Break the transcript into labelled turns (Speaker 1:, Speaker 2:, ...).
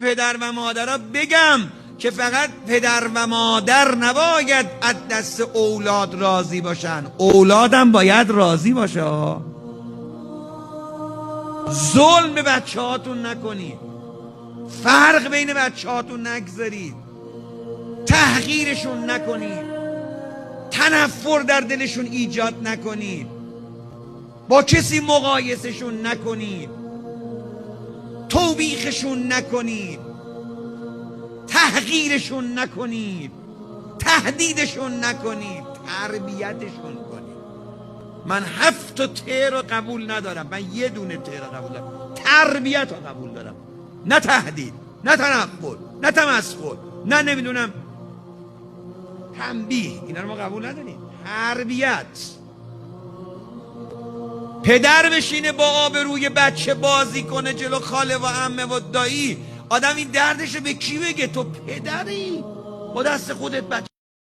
Speaker 1: پدر و مادرها بگم که فقط پدر و مادر نباید از دست اولاد راضی باشن، اولادم باید راضی باشه. ظلم به بچه هاتون نکنید، فرق بین بچه هاتون نگذارید، تحقیرشون نکنید، تنفر در دلشون ایجاد نکنید، با کسی مقایسهشون نکنید، توبیخشون نکنید، تحقیرشون نکنید، تهدیدشون نکنید، تربیتشون کنید. من 7 تا ته رو قبول ندارم، من یه دونه ته رو قبول دارم، تربیت رو قبول دارم، نه تهدید، نه تنفر، نه تمسخر، نه نمیدونم تنبیه، اینا رو ما قبول نداریم. تربیت. پدر بشینه با آبروی بچه بازی کنه جلو خاله و عمه و دایی، آدم این دردشو به کی بگه؟ تو پدری با دست خودت بچه